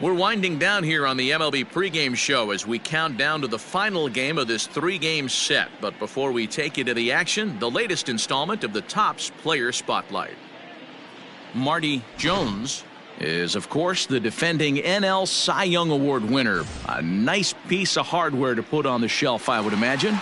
We're winding down here on the MLB pregame show as we count down to the final game of this three-game set. But before we take you to the action, the latest installment of the Topps Player Spotlight. Marty Jones is, of course, the defending NL Cy Young Award winner. A nice piece of hardware to put on the shelf, I would imagine.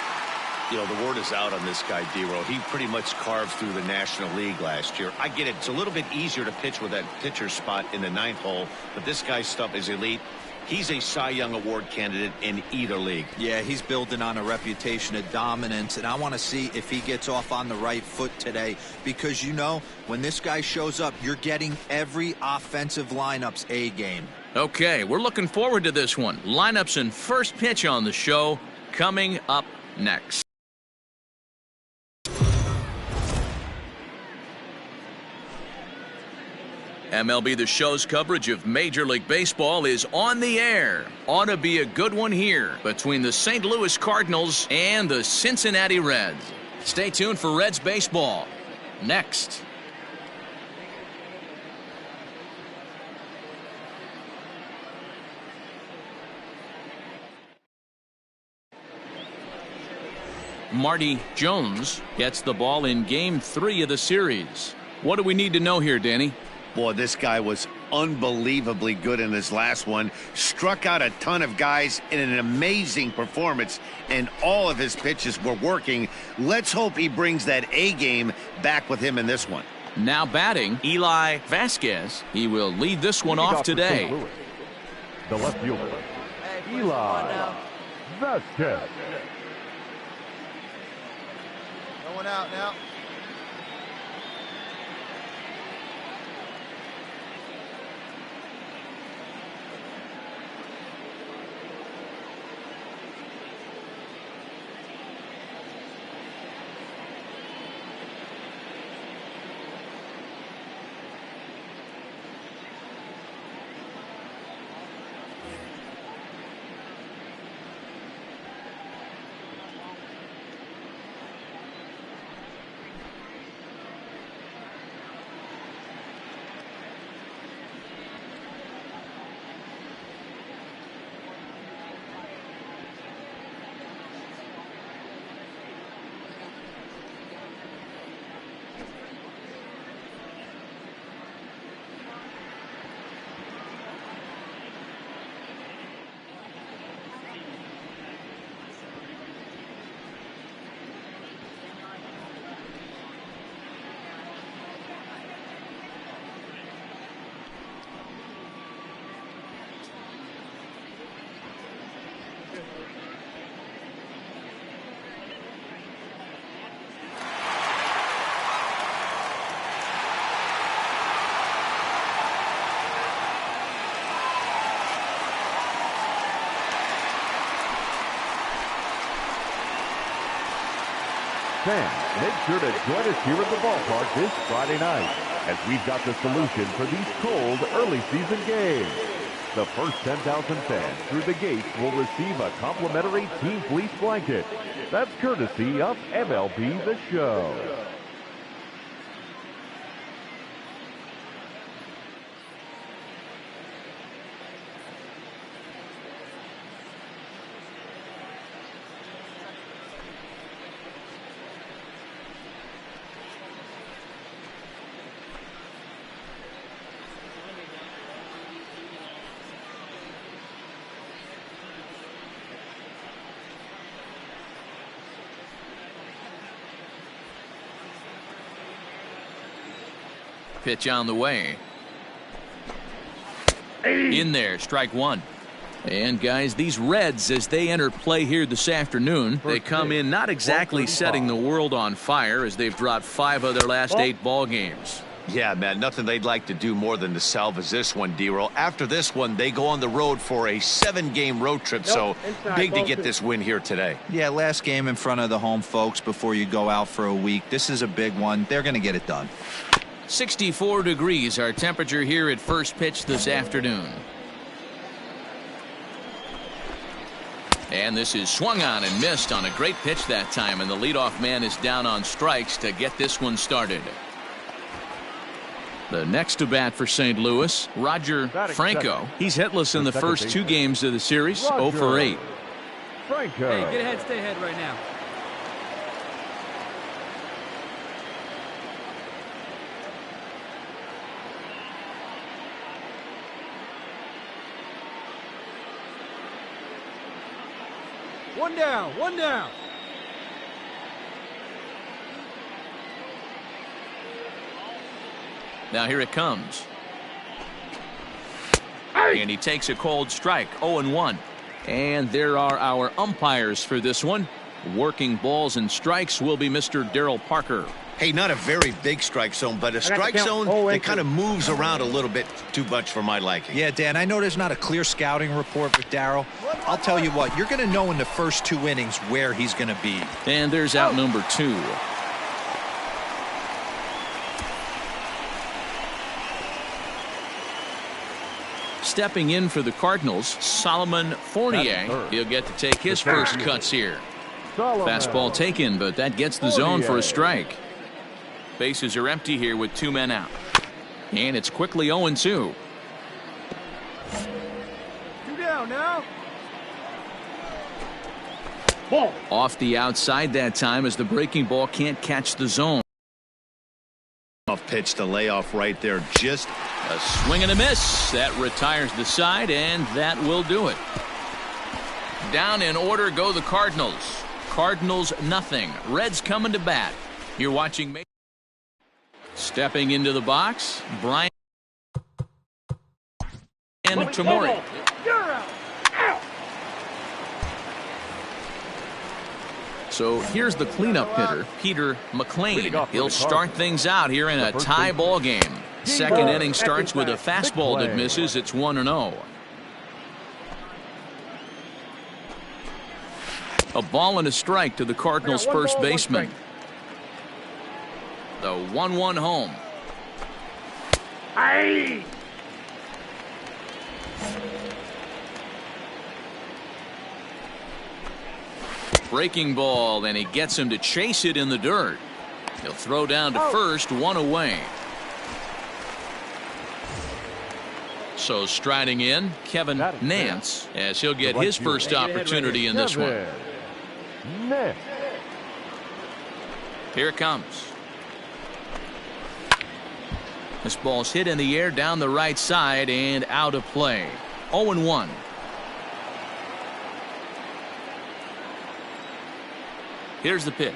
You know, the word is out on this guy, D-Row. He pretty much carved through the National League last year. I get it. It's a little bit easier to pitch with that pitcher spot in the ninth hole, but this guy's stuff is elite. He's a Cy Young Award candidate in either league. Yeah, he's building on a reputation of dominance, and I want to see if he gets off on the right foot today, because, you know, when this guy shows up, you're getting every offensive lineup's A game. Okay, we're looking forward to this one. Lineups and first pitch on the show coming up next. MLB The Show's coverage of Major League Baseball is on the air. Ought to be a good one here between the St. Louis Cardinals and the Cincinnati Reds. Stay tuned for Reds baseball next. Marty Jones gets the ball in Game 3 of the series. What do we need to know here, Danny? Boy, this guy was unbelievably good in his last one. Struck out a ton of guys in an amazing performance, and all of his pitches were working. Let's hope he brings that A game back with him in this one. Now batting, Eli Vasquez. He will lead this one off today. The left fielder, Eli Vasquez. Going out now. Fans, make sure to join us here at the ballpark this Friday night as we've got the solution for these cold early season games. The first 10,000 fans through the gates will receive a complimentary Team Fleece blanket. That's courtesy of MLB The Show. Pitch on the way. In there, strike one. And guys, these Reds, as they enter play here this afternoon, they come in not exactly setting the world on fire, as they've dropped 5 of their last 8 ball games. Yeah, man, nothing they'd like to do more than to salvage this one, D-Row. After this one, they go on the road for a 7-game road trip, so big to get this win here today. Yeah, last game in front of the home folks before you go out for a week. This is a big one. They're going to get it done. 64 degrees our temperature here at first pitch this afternoon. And this is swung on and missed on a great pitch that time, and the leadoff man is down on strikes to get this one started. The next to bat for St. Louis, Roger Franco. He's hitless in the first 2 games of the series, 0 for 8. Franco. Hey, get ahead, stay ahead right now. One down, one down. Now here it comes. And he takes a cold strike, 0-1. And there are our umpires for this one. Working balls and strikes will be Mr. Darryl Parker. Hey, not a very big strike zone, but a strike zone that kind of moves around a little bit too much for my liking. Yeah, Dan, I know there's not a clear scouting report with Darryl. I'll tell you what, you're going to know in the first 2 innings where he's going to be. And there's out number 2. Stepping in for the Cardinals, Solomon Fournier. He'll get to take his first cuts here. Fastball taken, but that gets the zone for a strike. Bases are empty here with 2 men out. And it's quickly 0-2. 2 down now. Ball. Off the outside that time as the breaking ball can't catch the zone. Off pitch to lay off right there. Just a swing and a miss. That retires the side, and that will do it. Down in order go the Cardinals. Cardinals nothing. Reds coming to bat. You're watching. Stepping into the box, Brian and Tamori. So here's the cleanup hitter, Peter McLean. He'll start things out here in a tie ball game. Second inning starts with a fastball that misses. It's 1-0. A ball and a strike to the Cardinals' first baseman. The 1-1 home. Aye. Breaking ball, and he gets him to chase it in the dirt. He'll throw down to first, 1 away. So striding in, Kevin Nance, as he'll get his first opportunity in this one. Here it comes. This ball's hit in the air down the right side and out of play. 0-1. Here's the pitch.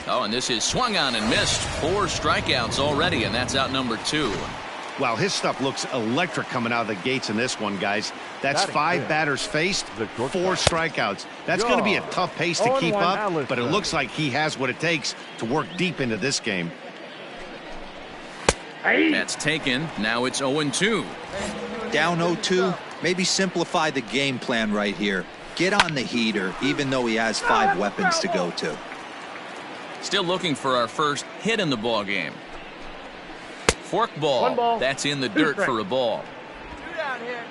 Oh, and this is swung on and missed. 4 strikeouts already, and that's out number 2. Wow, his stuff looks electric coming out of the gates in this one, guys. That's 5 batters faced, 4 strikeouts. That's going to be a tough pace to keep up, but it looks like he has what it takes to work deep into this game. That's taken. Now it's 0-2. Down 0-2. Maybe simplify the game plan right here. Get on the heater, even though he has 5 weapons to go to. Still looking for our first hit in the ball game. Fork ball. That's in the dirt for a ball. 2 down here.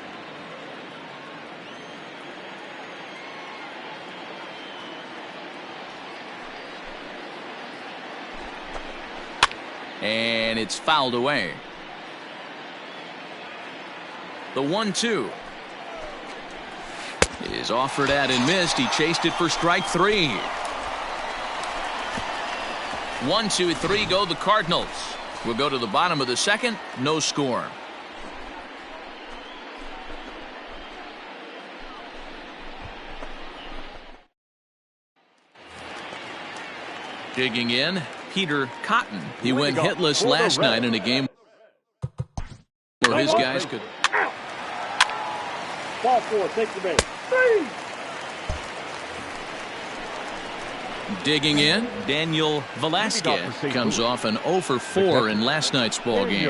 And it's fouled away. The 1-2 is offered at and missed. He chased it for strike 3. 1-2-3 go the Cardinals. We'll go to the bottom of the second. No score. Digging in, Peter Cotton. He went hitless last night in a game where his guys could. Ball 4, take the base. 3. Digging in, Daniel Velasquez comes off an 0 for 4 in last night's ball game.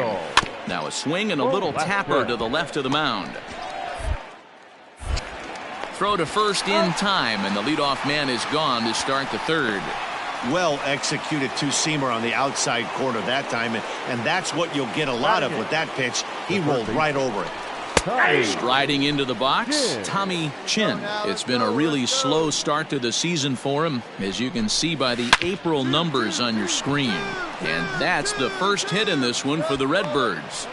Now a swing and a little tapper to the left of the mound. Throw to first in time, and the leadoff man is gone to start the third. Well executed 2-seamer on the outside corner that time, and that's what you'll get a lot of with that pitch. He rolled right over it. Striding into the box, Tommy Chin. It's been a really slow start to the season for him, as you can see by the April numbers on your screen. And that's the first hit in this one for the Redbirds.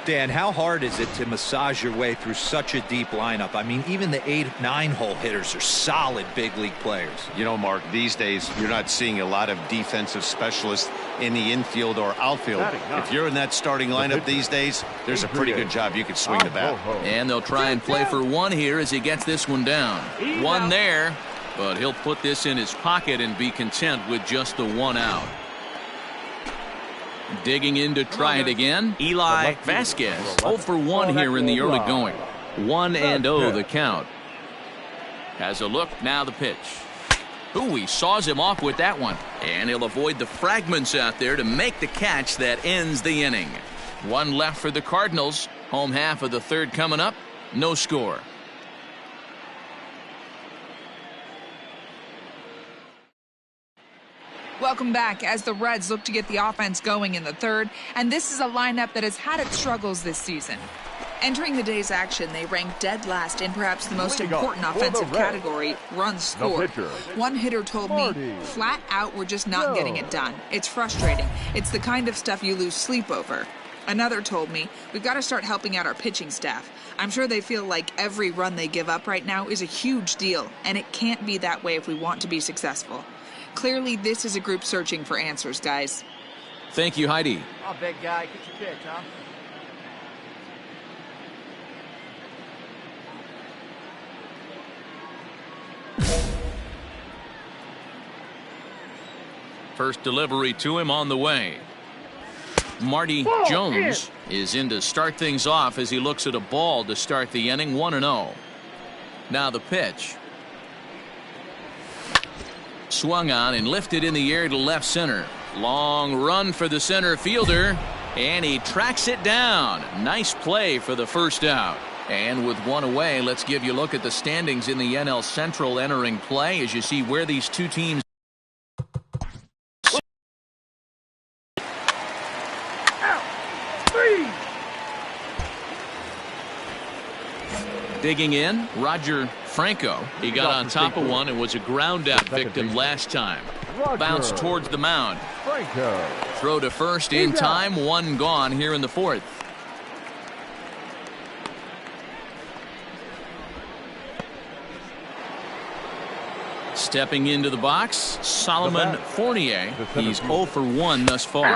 Dan, how hard is it to massage your way through such a deep lineup? I mean, even the 8-9 hole hitters are solid big league players. You know, Mark, these days you're not seeing a lot of defensive specialists in the infield or outfield. If you're in that starting lineup these days, there's a pretty good job you could swing the bat. And they'll try and play for one here as he gets this one down. One there, but he'll put this in his pocket and be content with just the one out. Digging in to try it again, Eli Vasquez. 0 for 1 here in the early going. 1-0 the count. Has a look, now the pitch. Ooh, he saws him off with that one. And he'll avoid the fragments out there to make the catch that ends the inning. One left for the Cardinals. Home half of the third coming up. No score. Welcome back as the Reds look to get the offense going in the third, and this is a lineup that has had its struggles this season. Entering the day's action, they ranked dead last in perhaps the most important offensive category, runs scored. One hitter told me, flat out, we're just not getting it done. It's frustrating. It's the kind of stuff you lose sleep over. Another told me, we've got to start helping out our pitching staff. I'm sure they feel like every run they give up right now is a huge deal, and it can't be that way if we want to be successful. Clearly, this is a group searching for answers, guys. Thank you, Heidi. Oh, big guy, get your pitch, huh? First delivery to him on the way. Marty Jones is in to start things off as he looks at a ball to start the inning. 1-0. Now the pitch. Swung on and lifted in the air to left center. Long run for the center fielder, and he tracks it down. Nice play for the first out. And with one away, let's give you a look at the standings in the NL Central entering play as you see where these two teams. Digging in, Roger Franco. He got on top of one and was a ground out victim last time. Bounce towards the mound. Throw to first in time. One gone here in the fourth. Stepping into the box, Solomon Fournier. He's 0 for 1 thus far.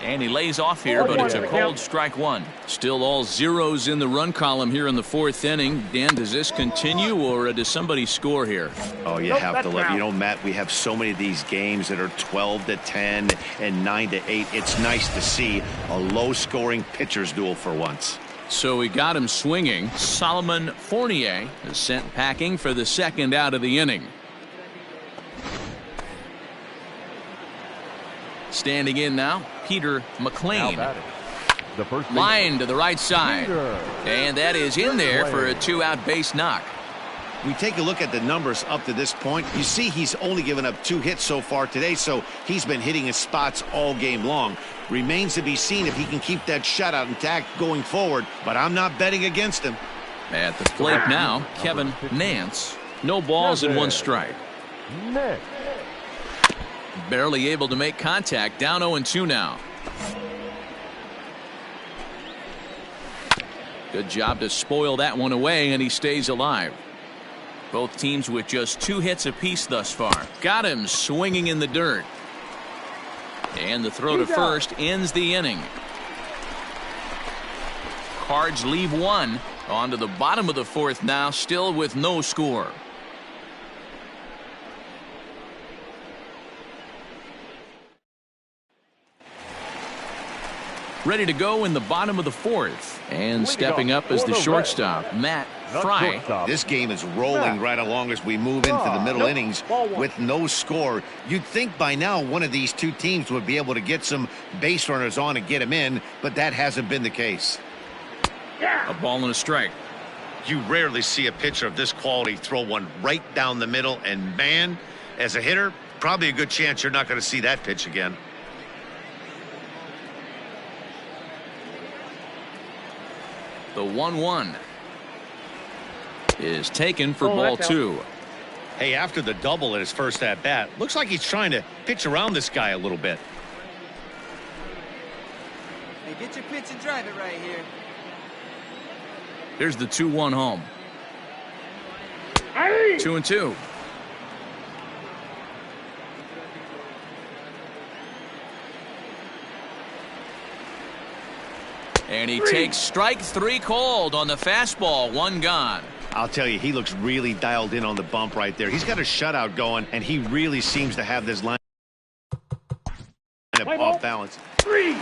And he lays off here, but it's a cold strike one. Still all zeros in the run column here in the fourth inning. Dan, does this continue, or does somebody score here? Oh, you have to let, you know, Matt, we have so many of these games that are 12-10 and 9-8. It's nice to see a low-scoring pitcher's duel for once. So we got him swinging. Solomon Fournier is sent packing for the second out of the inning. Standing in now, Peter McLean. Line to the right side. And that is in there for a two-out base knock. We take a look at the numbers up to this point. You see he's only given up 2 hits so far today, so he's been hitting his spots all game long. Remains to be seen if he can keep that shutout intact going forward, but I'm not betting against him. At the plate now, Kevin Nance. No balls and 1 strike. Barely able to make contact. Down 0-2 now. Good job to spoil that one away, and he stays alive. Both teams with just 2 hits apiece thus far. Got him swinging in the dirt. And the throw to first ends the inning. Cards leave 1. On to the bottom of the fourth now, still with no score. Ready to go in the bottom of the fourth. And stepping up as the shortstop, Matt Fry. This game is rolling right along as we move into the middle innings with no score. You'd think by now one of these two teams would be able to get some base runners on and get them in, but that hasn't been the case. A ball and a strike. You rarely see a pitcher of this quality throw one right down the middle, and man, as a hitter, probably a good chance you're not going to see that pitch again. The 1-1 is taken for ball 2. Hey, after the double in his first at bat, looks like he's trying to pitch around this guy a little bit. Hey, get your pitch and drive it right here. Here's the 2-1 home. 2-2. And he takes strike 3 cold on the fastball. 1 gone. I'll tell you, he looks really dialed in on the bump right there. He's got a shutout going, and he really seems to have this line off balance. 3.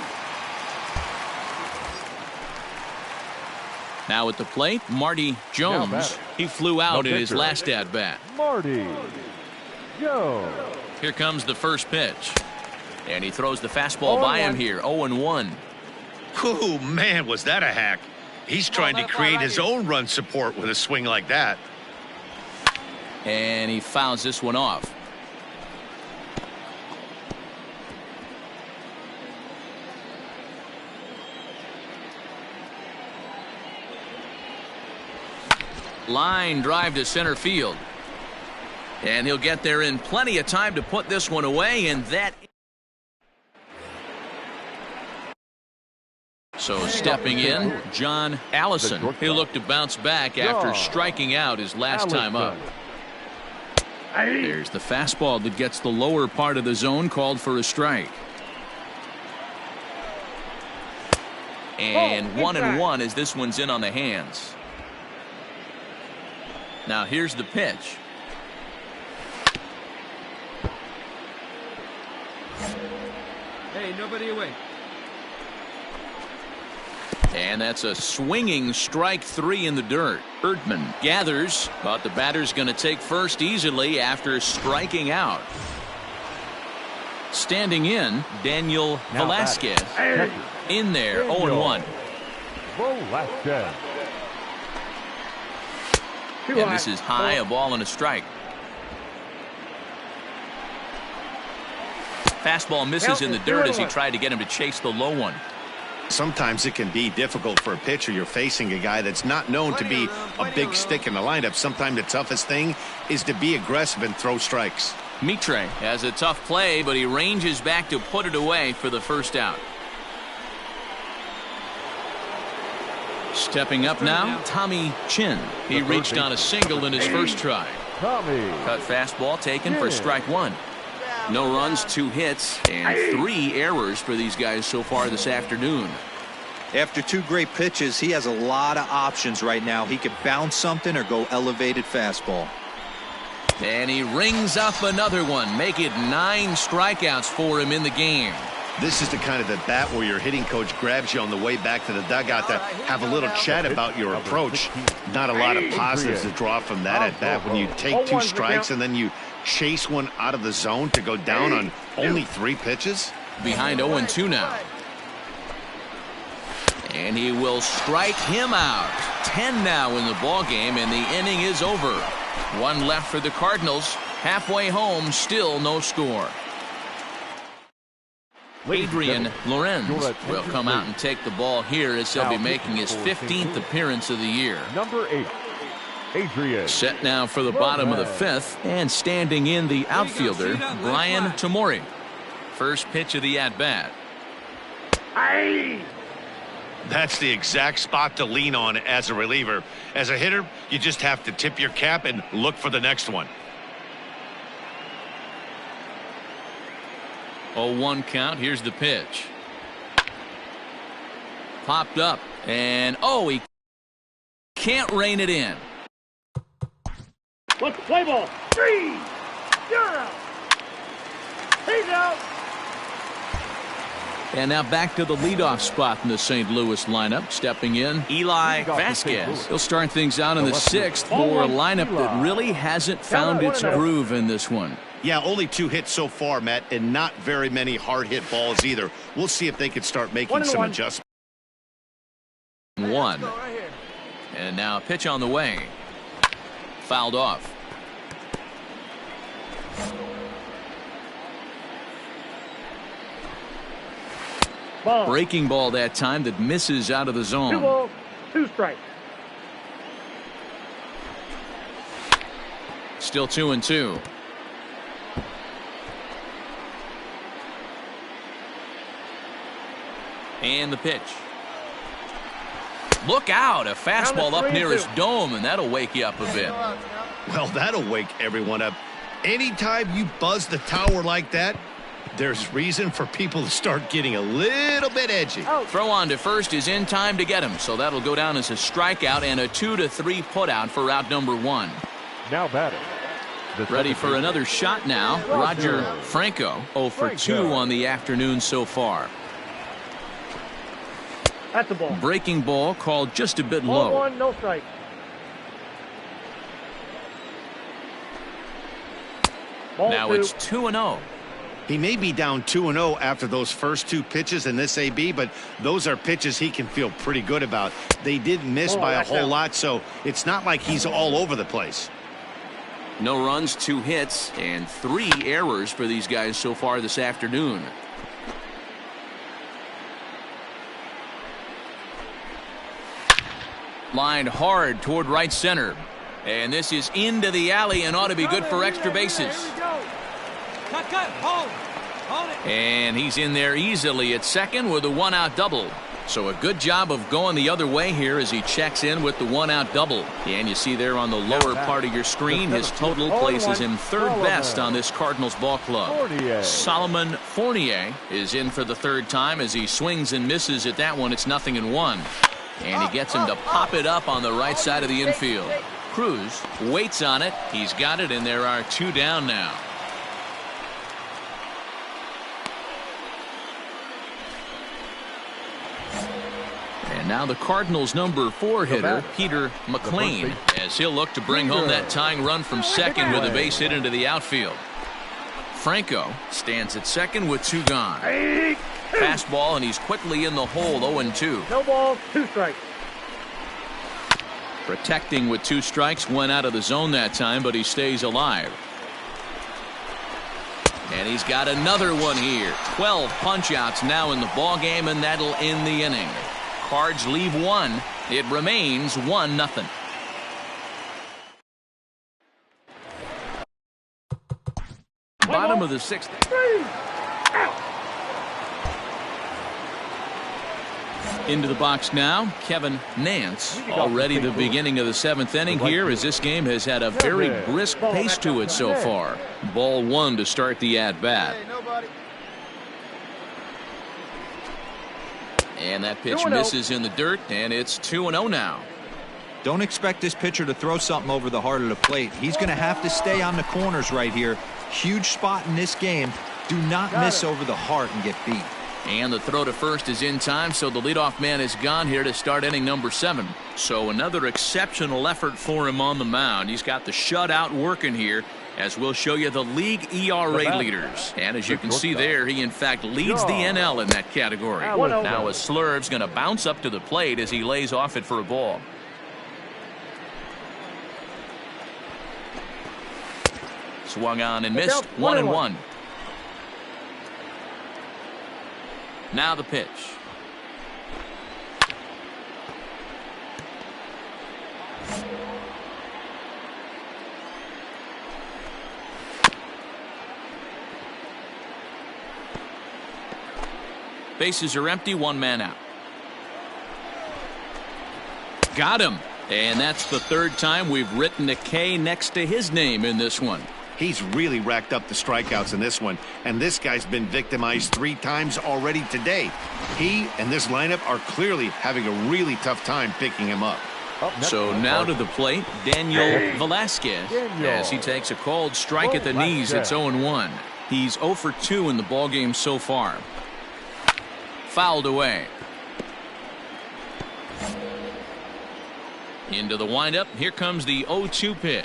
Now at the plate, Marty Jones. He flew out in his last at bat. Marty Jones. Here comes the first pitch. And he throws the fastball by him here. 0-1. Oh, man, was that a hack. He's trying to create his own run support with a swing like that. And he fouls this one off. Line drive to center field. And he'll get there in plenty of time to put this one away, and that. So stepping in, John Allison. He looked to bounce back after striking out his last time up. There's the fastball that gets the lower part of the zone, called for a strike. And 1-1 as this one's in on the hands. Now here's the pitch. Hey, nobody away. And that's a swinging strike 3 in the dirt. Erdman gathers, but the batter's going to take first easily after striking out. Standing in, Daniel Velasquez. In there, 0-1. Velasquez. And this is high, a ball and a strike. Fastball misses in the dirt as he tried to get him to chase the low one. Sometimes it can be difficult for a pitcher. You're facing a guy that's not known to be a big stick in the lineup. Sometimes the toughest thing is to be aggressive and throw strikes. Mitre has a tough play, but he ranges back to put it away for the first out. Stepping up now, Tommy Chin. He reached on a single in his first try. Cut fastball taken for strike 1. No runs, 2 hits, and 3 errors for these guys so far this afternoon. After 2 great pitches, he has a lot of options right now. He could bounce something or go elevated fastball. And he rings up another one, make it 9 strikeouts for him in the game. This is the kind of at bat where your hitting coach grabs you on the way back to the dugout to have a little chat about your approach. Not a lot of positives to draw from that at bat when you take 2 strikes and then you chase one out of the zone to go down on only 3 pitches. Behind 0-2 now. And he will strike him out. 10 now in the ball game, and the inning is over. 1 left for the Cardinals. Halfway home, still no score. Adrian Lorenz will come out and take the ball here as he'll be making his 15th appearance of the year. Number 8, Adrian. Set now for the bottom of the 5th, and standing in the outfielder, Brian Tamori. First pitch of the at-bat. That's the exact spot to lean on as a reliever. As a hitter, you just have to tip your cap and look for the next one. 0-1 count. Here's the pitch. Popped up, and he can't rein it in. Let's play ball. 3. You're out. He's out. And now back to the leadoff spot in the St. Louis lineup. Stepping in, Eli Vasquez. He'll start things out in the 6th for a lineup that really hasn't found its groove in this one. Yeah, only 2 hits so far, Matt, and not very many hard hit balls either. We'll see if they can start making some adjustments. 1. And now a pitch on the way. Fouled off. Breaking ball that time that misses out of the zone. 2 strikes. Still 2-2. And the pitch. Look out, a fastball up near his dome, and that'll wake you up a bit. Well, that'll wake everyone up. Anytime you buzz the tower like that, there's reason for people to start getting a little bit edgy. Throw on to first is in time to get him, so that'll go down as a strikeout and a 2-3 putout for out number 1. Now batting. Ready for another shot now, Roger Franco. 0 for 2 on the afternoon so far. That's a ball. Breaking ball called just a bit Ball low. 1, no strike. Ball Now 2. it's 2-0. He may be down 2-0 after those first 2 pitches in this AB, but those are pitches he can feel pretty good about. They didn't miss by a whole lot, so it's not like he's all over the place. No runs, 2 hits, and 3 errors for these guys so far this afternoon. Lined hard toward right center. And this is into the alley and ought to be good for extra bases. Cut, hold it. And he's in there easily at second with a 1-out double. So a good job of going the other way here as he checks in with the 1-out double. And you see there on the lower part of your screen, his total places him 3rd best on this Cardinals ball club. Solomon Fournier is in for the 3rd time as he swings and misses at that one. It's 0-1. And he gets him to pop it up on the right side of the infield. Cruz waits on it. He's got it, and there are 2 down now. And now the Cardinals' number 4 hitter, Peter McLean, as he'll look to bring home that tying run from second with a base hit into the outfield. Franco stands at second with 2 gone. Fastball, and he's quickly in the hole, 0-2. No ball, 2 strikes. Protecting with 2 strikes, went out of the zone that time, but he stays alive. And he's got another one here. 12 punch-outs now in the ball game, and that'll end the inning. Cards leave 1. It remains 1-0. Bottom of the 6th. Into the box now, Kevin Nance. Already the beginning of the 7th inning here, as this game has had a very brisk pace to it so far. Ball 1 to start the at-bat. And that pitch misses in the dirt, and it's 2-0 now. Don't expect this pitcher to throw something over the heart of the plate. He's going to have to stay on the corners right here. Huge spot in this game. Do not miss over the heart and get beat. And the throw to first is in time, so the leadoff man is gone here to start inning number 7. So another exceptional effort for him on the mound. He's got the shutout working here, as we'll show you the league ERA leaders. And as you can see there, he in fact leads the NL in that category. Now a Slurve's going to bounce up to the plate as he lays off it for a ball. Swung on and missed. 1-1. Now the pitch. Bases are empty, 1 man out. Got him. And that's the 3rd time we've written a K next to his name in this one. He's really racked up the strikeouts in this one, and this guy's been victimized 3 times already today. He and this lineup are clearly having a really tough time picking him up. So now to the plate, Daniel Velasquez, as he takes a called strike at the knees. It's 0-1. He's 0 for 2 in the ballgame so far. Fouled away. Into the windup. Here comes the 0-2 pitch.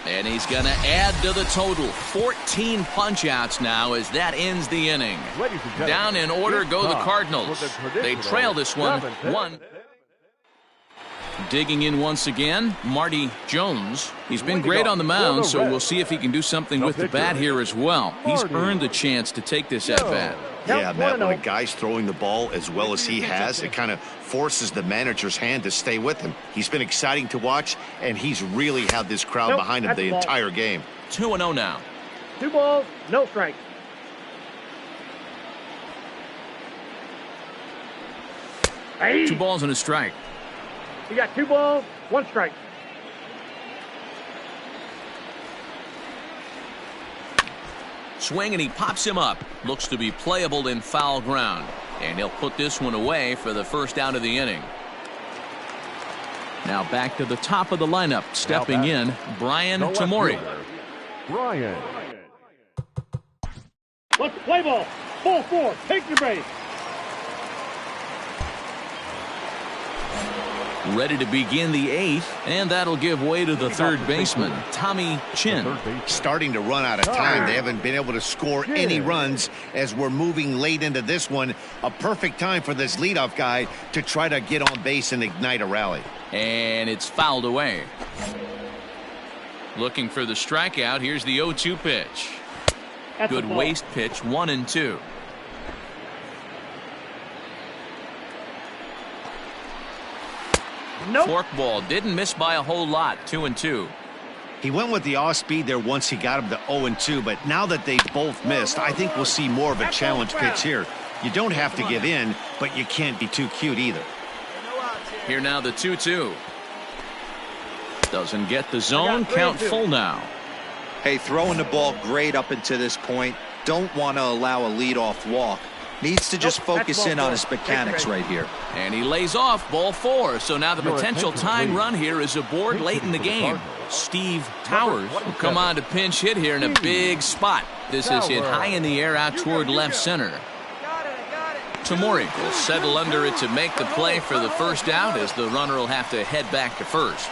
And he's going to add to the total. 14 punch-outs now as that ends the inning. Down in order go the Cardinals. They trail this one 1. Digging in once again, Marty Jones. He's been great on the mound, so we'll see if he can do something with the bat here as well. He's earned the chance to take this at bat. Yeah, Matt, when a guy's throwing the ball as well as he has, it kind of forces the manager's hand to stay with him. He's been exciting to watch, and he's really had this crowd behind him the entire game. 2-0 now. 2 balls, no strikes. Hey. 2 balls and a strike. You got 2 balls, 1 strike. Swing, and he pops him up. Looks to be playable in foul ground. And he'll put this one away for the first out of the inning. Now back to the top of the lineup. Stepping in, Brian Tamori. Brian. Let's play ball. Ball 4. Take your base. Ready to begin the 8th, and that'll give way to the third baseman, Tommy Chin. Starting to run out of time. They haven't been able to score any runs as we're moving late into this one. A perfect time for this leadoff guy to try to get on base and ignite a rally. And it's fouled away. Looking for the strikeout. Here's the 0-2 pitch. Good waste pitch, 1-2. Nope. Forkball didn't miss by a whole lot, 2-2. He went with the off speed there once he got him to 0-2, but now that they've both missed, I think we'll see more of a challenge pitch here. You don't have to give in, but you can't be too cute either. Here now the 2-2. Doesn't get the zone, count full now. Hey, throwing the ball great up until this point. Don't want to allow a leadoff walk. Needs to just focus in on his mechanics right here. And he lays off ball 4. So now the potential tying run here is aboard late in the game. Steve Towers will come on to pinch hit here in a big spot. This is hit high in the air out toward left center. Tamori will settle under it to make the play for the first out, as the runner will have to head back to first.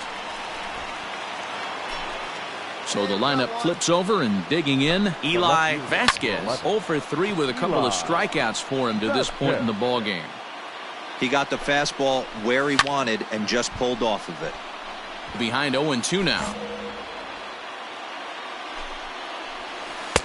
So the lineup flips over, and digging in, Eli Vasquez. 0 for 3 with a couple of strikeouts for him to this point in the ball game. He got the fastball where he wanted and just pulled off of it. Behind 0-2 now.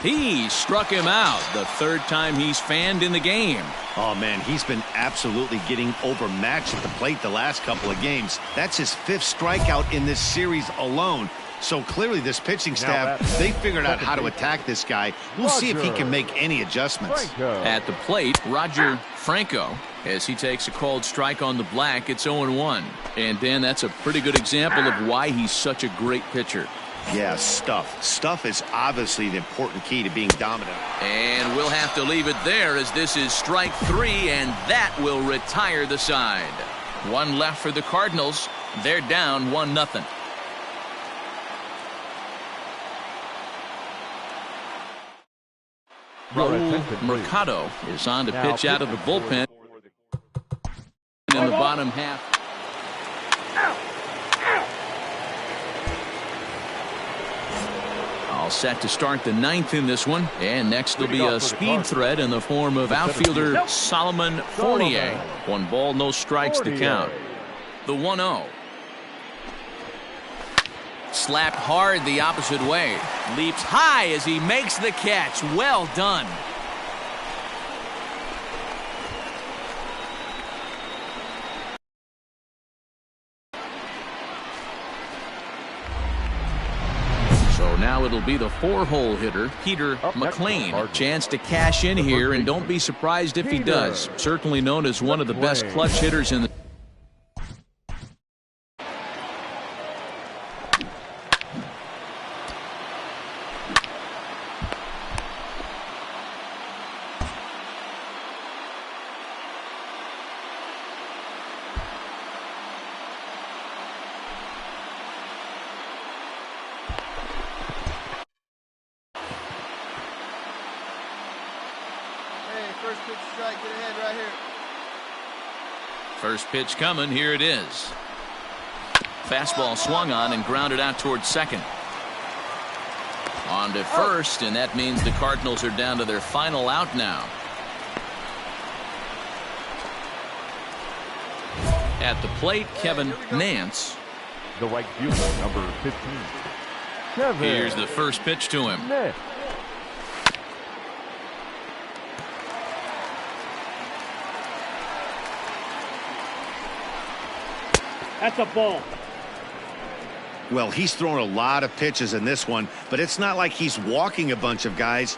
He struck him out, the third time he's fanned in the game. Oh, man, he's been absolutely getting overmatched at the plate the last couple of games. That's his 5th strikeout in this series alone. So clearly this pitching staff, they figured out how to attack this guy. We'll see if he can make any adjustments. At the plate, Roger Franco, as he takes a called strike on the black. It's 0-1. And Dan, that's a pretty good example of why he's such a great pitcher. Yeah, stuff. Stuff is obviously an important key to being dominant. And we'll have to leave it there, as this is strike 3, and that will retire the side. 1 left for the Cardinals. They're down 1-0. Raul Mercado is on to pitch out of the bullpen in the bottom half. All set to start the 9th in this one. And next will be a speed threat in the form of outfielder Solomon Fournier. 1 ball, no strikes to count. The 1-0. Slapped hard the opposite way. Leaps high as he makes the catch. Well done. So now it'll be the 4-hole hitter, Peter McLean. A chance to cash in here, and don't be surprised if he does. Certainly known as one of the best clutch hitters in the First pitch strike, get ahead right here. First pitch coming, here it is. Fastball swung on and grounded out towards second. On to first, and that means the Cardinals are down to their final out now. At the plate, Kevin Nance. The right fielder, number 15. Kevin. Here's the first pitch to him. Nance. That's a ball. Well, he's thrown a lot of pitches in this one, but it's not like he's walking a bunch of guys.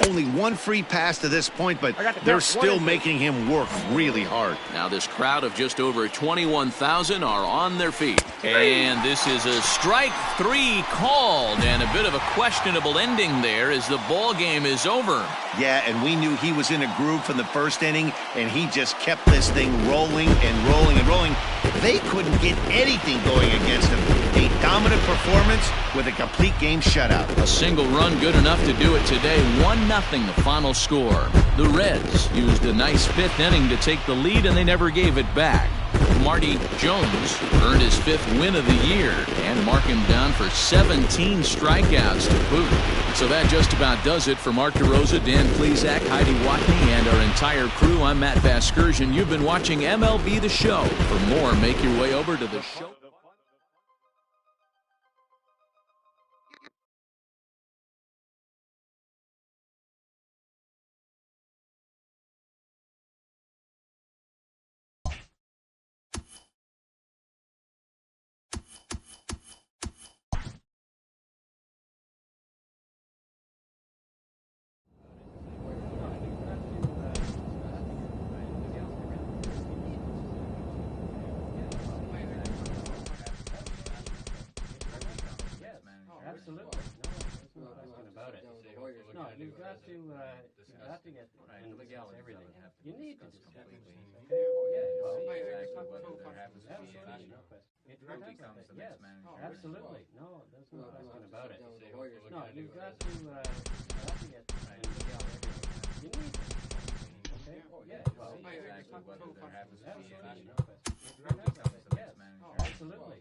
Only one free pass to this point, but they're still making him work really hard. Now this crowd of just over 21,000 are on their feet. And this is a strike 3 called, and a bit of a questionable ending there as the ball game is over. Yeah, and we knew he was in a groove from the first inning, and he just kept this thing rolling and rolling and rolling. They couldn't get anything going against him. A dominant performance with a complete game shutout. A single run good enough to do it today. 1-0 the final score. The Reds used a nice 5th inning to take the lead, and they never gave it back. Marty Jones earned his 5th win of the year and mark him down for 17 strikeouts to boot. So that just about does it for Mark DeRosa, Dan Plesac, Heidi Watney, and our entire crew. I'm Matt Vasgersian. You've been watching MLB The Show. For more, make your way over to the show. You've got to get and discuss everything. You need to discuss everything. Absolutely. No, there's no question about it. No, you've got to get and discuss everything. You need to. Okay? Yeah. Well, exactly whether there happens to be any. Absolutely.